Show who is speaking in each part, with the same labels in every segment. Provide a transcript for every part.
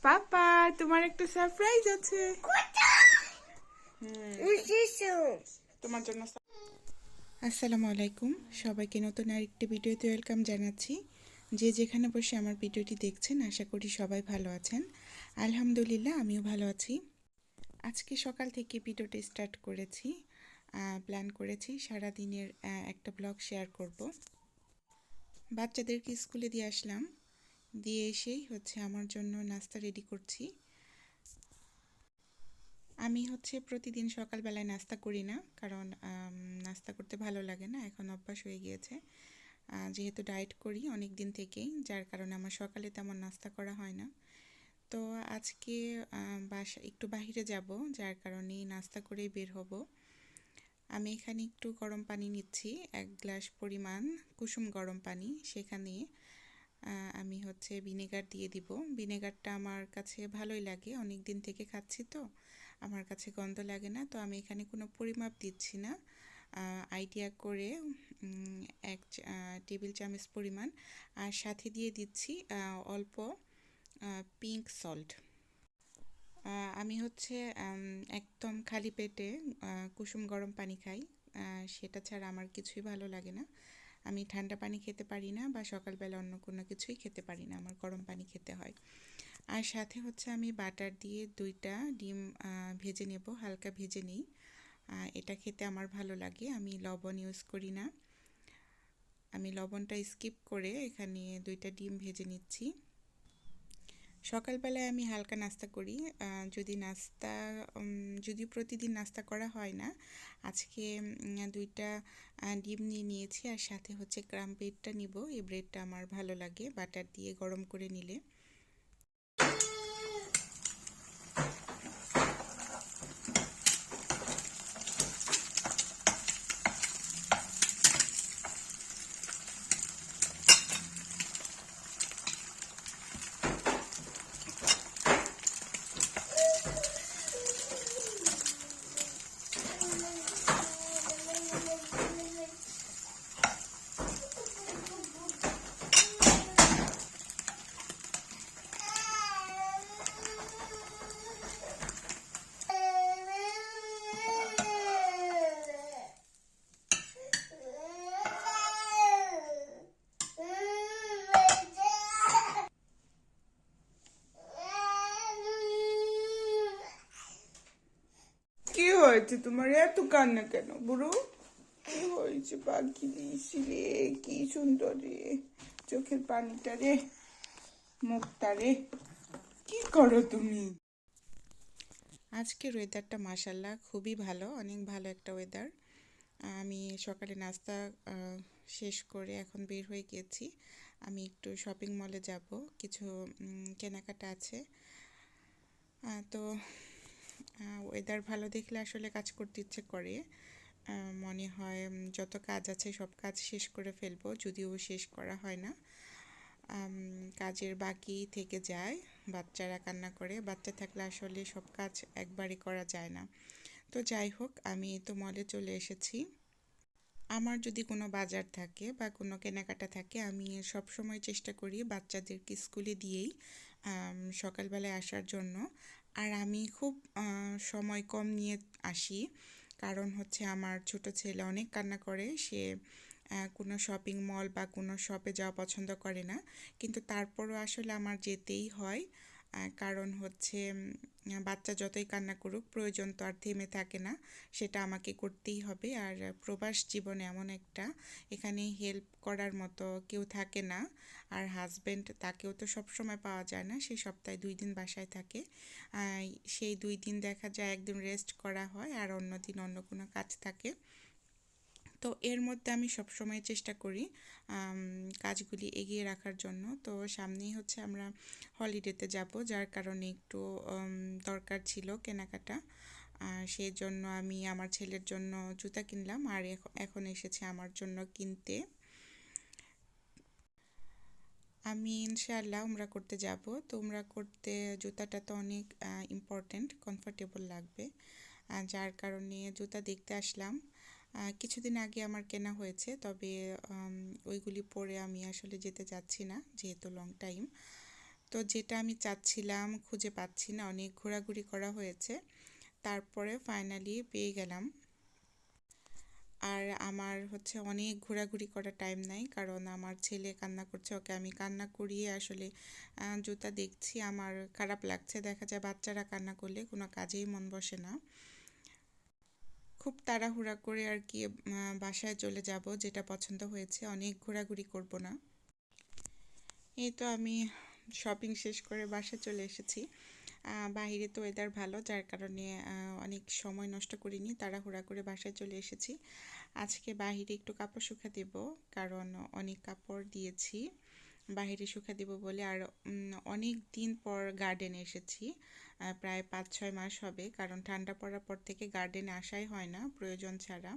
Speaker 1: পাপা তোমার একটা সারপ্রাইজ আছে তোমার জন্য। আসসালামু আলাইকুম, সবাইকে নতুন আরেকটি ভিডিওতে ওয়েলকাম জানাচ্ছি। যে যেখানে বসে আমার ভিডিওটি দেখছেন আশা করি সবাই ভালো আছেন। আলহামদুলিল্লাহ আমিও ভালো আছি। আজকে সকাল থেকে ভিডিওটি স্টার্ট করেছি, প্ল্যান করেছি সারাদিনের একটা ব্লগ শেয়ার করব। বাচ্চাদেরকে স্কুলে দিয়ে আসলাম, দিয়ে এসেই আমার জন্য নাস্তা রেডি করছি। আমি প্রতিদিন সকালবেলায় নাস্তা করি না, কারণ নাস্তা করতে ভালো লাগে না, এখন অভ্যাস হয়ে গিয়েছে। যেহেতু ডায়েট করি অনেক দিন থেকেই, যার কারণে আমার সকালে তেমন নাস্তা করা হয় না। তো আজকে একটু বাহিরে যাব, যার কারণে নাস্তা করেই বের হব। আমি এখানে একটু গরম পানি নিচ্ছি, 1 গ্লাস পরিমাণ কুসুম গরম পানি। সেখানে আমি ভিনেগার দিয়ে দিব। ভিনেগারটা আমার কাছে ভালোই লাগে, অনেক দিন থেকে খাচ্ছি তো আমার কাছে গন্ধ লাগে না। তো আমি এখানে কোনো পরিমাপ দিচ্ছি না, আইডিয়া করে 1 টেবিল চামচ পরিমাণ, আর সাথে দিয়ে দিচ্ছি অল্প পিঙ্ক সল্ট। আমি একদম খালি পেটে কুসুম গরম পানি খাই, সেটা ছাড়া আমার কিছুই ভালো লাগে না। আমি ঠান্ডা পানি খেতে পারি না, বা সকালবেলা অন্য কোনো কিছুই খেতে পারি না, আমার গরম পানি খেতে হয়। আর সাথে আমি বাটার দিয়ে 2টা ডিম ভেজে নেব, হালকা ভেজে নিই। এটা খেতে আমার ভালো লাগে। আমি লবণ ইউজ করি না, আমি লবণটা স্কিপ করে এখানে 2টা ডিম ভেজে নিচ্ছি। সকালবেলায় আমি হালকা নাস্তা করি, যদি প্রতিদিন নাস্তা করা হয় না। আজকে 2টা ডিম নিয়েছি, আর সাথে ক্রাম ব্রেডটা নিব। এই ব্রেডটা আমার ভালো লাগে বাটার দিয়ে গরম করে নিলে। কি হয়েছে তোমার, এত কান্না কেন বুড়ো? কি হয়েছে? পাখি দিয়েছিলে, কি সুন্দর রে, চোখের পানিটা রে, মুখটা রে, কি করো তুমি? আজকের ওয়েদারটা মাশাল্লাহ খুবই ভালো, অনেক ভালো একটা ওয়েদার। আমি সকালে নাস্তা শেষ করে এখন বের হয়ে গিয়েছি। আমি একটু শপিং মলে যাব, কিছু কেনাকাটা আছে। তো ওয়েদার ভালো দেখলে আসলে কাজ করতে ইচ্ছে করে, মনে হয় যত কাজ আছে সব কাজ শেষ করে ফেলবো, যদিও শেষ করা হয় না। কাজের বাকি থেকে যায়, বাচ্চারা কান্না করে, বাচ্চা থাকলে আসলে সব কাজ একবারই করা যায় না। তো যাই হোক, আমি তো মলে চলে এসেছি। আমার যদি কোনো বাজার থাকে বা কোনো কেনাকাটা থাকে, আমি সব সময় চেষ্টা করি বাচ্চাদেরকে স্কুলে দিয়েই সকালবেলায় আসার জন্য। আর আমি খুব সময় কম নিয়ে আসি, কারণ আমার ছোট ছেলে অনেক কান্না করে, সে কোনো শপিং মল বা কোনো শপে যাওয়া পছন্দ করে না, কিন্তু তারপরও আসলে আমার যেতেই হয়। কারণ বাচ্চা যতই কান্না করুক, প্রয়োজন তো আর থেমে থাকে না, সেটা আমাকে করতেই হবে। আর প্রবাস জীবনে এমন একটা, এখানে হেল্প করার মতো কেউ থাকে না। আর হাজব্যান্ড, তাকেও তো সব সময় পাওয়া যায় না, সে সপ্তাহে 2 দিন বাসায় থাকে। সেই 2 দিন দেখা যায় একদিন রেস্ট করা হয়, আর অন্য দিন অন্য কোনো কাজ থাকে। তো এর মধ্যে আমি সবসময় চেষ্টা করি কাজগুলি এগিয়ে রাখার জন্য। তো সামনেই আমরা হলিডেতে যাব, যার কারণে একটু দরকার ছিল কেনাকাটা। সেই জন্য আমি আমার ছেলের জন্য জুতা কিনলাম, আর এখন এসেছে আমার জন্য কিনতে। আমি ইনশাআল্লাহ উমরা করতে যাব। তো উমরা করতে জুতাটা তো অনেক ইম্পর্ট্যান্ট, কমফোর্টেবল লাগবে, যার কারণে জুতা দেখতে আসলাম। কিছুদিন আগে আমার কেনা হয়েছে, তবে ওইগুলি পরে আমি আসলে যেতে চাচ্ছি না, যেহেতু লং টাইম। তো যেটা আমি চাচ্ছিলাম খুঁজে পাচ্ছি না, অনেক ঘোরাঘুরি করা হয়েছে, তারপরে ফাইনালি পেয়ে গেলাম। আর আমার হচ্ছে অনেক ঘোরাঘুরি করার টাইম নাই, কারণ আমার ছেলে কান্না করছে, ওকে আমি কান্না করিয়ে আসলে জুতা দেখছি। আমার খারাপ লাগছে, দেখা যায় বাচ্চারা কান্না করলে কোনো কাজেই মন বসে না। খুব তাড়াহুড়া করে আর কি বাসায় চলে যাব, যেটা পছন্দ হয়েছে, অনেক ঘোরাঘুরি করব না। এই তো আমি শপিং শেষ করে বাসায় চলে এসেছি। বাহিরে তো ওয়েদার ভালো, যার কারণে অনেক সময় নষ্ট করিনি, তাড়াহুড়া করে বাসায় চলে এসেছি। আজকে বাহিরে একটু কাপড় শুকা দেব, কারণ অনেক কাপড় দিয়েছি বাহিরে শুকা দেব বলে। আর অনেক দিন পর গার্ডেনে এসেছি, প্রায় 5-6 মাস হবে, কারণ ঠান্ডা পড়ার পর থেকে গার্ডেনে আসাই হয় না প্রয়োজন ছাড়া।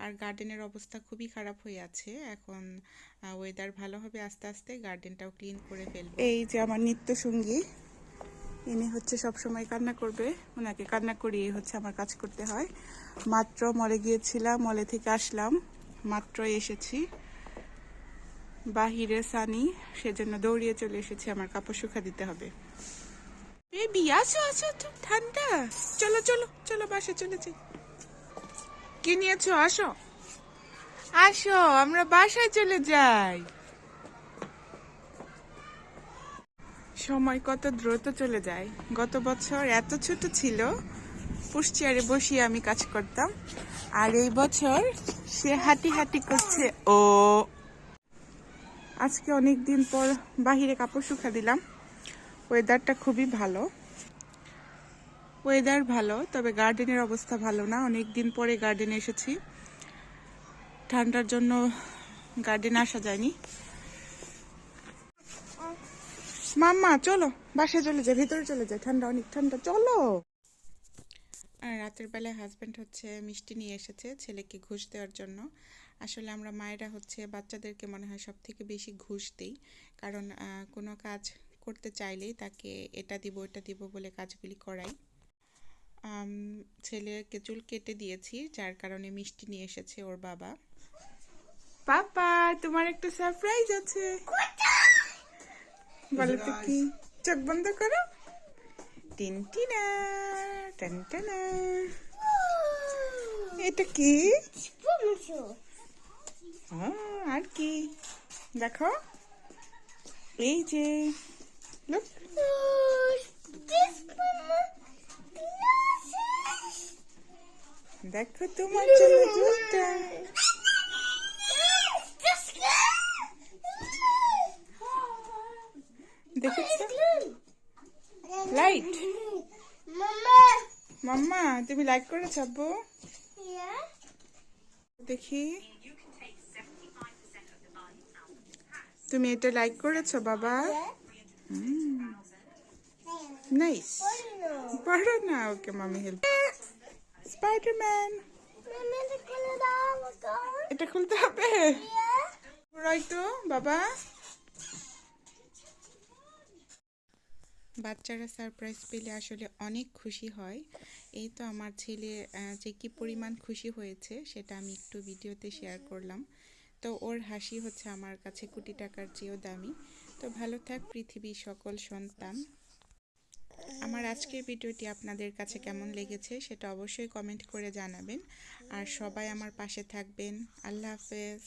Speaker 1: আর গার্ডেনের অবস্থা খুবই খারাপ হয়ে আছে এখন। ওয়েদার ভালো হবে, আস্তে আস্তে গার্ডেনটাও ক্লিন করে ফেলবো। এই যে আমার নিত্য সঙ্গী, ইনি হচ্ছে সব সময় কান্না করবে, ওনাকে কান্না করিয়ে হচ্ছে আমার কাজ করতে হয়। মাত্র মলে গিয়েছিলাম, মলে থেকে আসলাম, মাত্র এসেছি, বাহিরে সানি, সেজন্য দৌড়িয়ে চলে এসেছি, আমার কাপড় শুকা দিতে হবে। বেবি আসো আসো, তো ঠান্ডা, চলো চলো চলো বাসে চলে যাই। কি নিয়েছো? আসো আসো, আমরা বাসায় চলে যাই। সময় কত দ্রুত চলে যায়। গত বছর এত ছোট ছিল, পুশ চেয়ারে বসিয়ে আমি কাজ করতাম, আর এই বছর সে হাঁটি হাঁটি করছে। ও আজকে অনেক দিন পর বাহিরে কাপড় শুকা দিলাম। ওয়েদারটা খুবই ভালো, ওয়েদার ভালো, তবে গার্ডেনের অবস্থা ভালো না। অনেক দিন পরে গার্ডেনে এসেছি, ঠান্ডার জন্য গার্ডেনে আসা যায়নি। মাম্মা চলো বাসায় চলে যায়, ভেতরে চলে যায়, ঠান্ডা অনেক ঠান্ডা, চলো। আর রাতের বেলায় হাজব্যান্ড হচ্ছে মিষ্টি নিয়ে এসেছে ছেলেকে ঘুষ দেওয়ার জন্য। আসলে আমরা মায়েরা হচ্ছে বাচ্চাদেরকে মনে হয় সব থেকে বেশি ঘুষ দিই, কারণ কোনো কাজ করতে চাইলেই তাকে এটা দিব এটা দিব বলে কাজগুলি করাই। ছেলেকে চুল কেটে দিয়েছি, যার কারণে মিষ্টি নিয়ে এসেছে ওর বাবা। পাপা তোমার একটা সারপ্রাইজ আছে। বলো তো কি? চোখ বন্ধ করো। টিনটিনা টানটানা, এটা কি? আর কি দেখো, এই যে লুক, দেখো তোমার জন্য দুধটা। দেখেছো লাইট? মাম্মা তুমি লাইক করেছো আব্বু? দেখি, তুমি এটা লাইক করেছো বাবা? নাইস, পড়ো না, ওকে মামি হেল্প। স্পাইডারম্যান, এটা খুলতে হবে, তো বাবা। বাচ্চারা সারপ্রাইজ পেলে আসলে অনেক খুশি হয়। এই তো আমার ছেলে যে কি পরিমাণ খুশি হয়েছে সেটা আমি একটু ভিডিওতে শেয়ার করলাম। তো ওর হাসি হচ্ছে আমার কাছে কোটি টাকার চেয়েও দামি। তো ভালো থাক পৃথিবীর সকল সন্তান। আমার আজকের ভিডিওটি আপনাদের কাছে কেমন লেগেছে সেটা অবশ্যই কমেন্ট করে জানাবেন, আর সবাই আমার পাশে থাকবেন। আল্লাহ হাফেজ।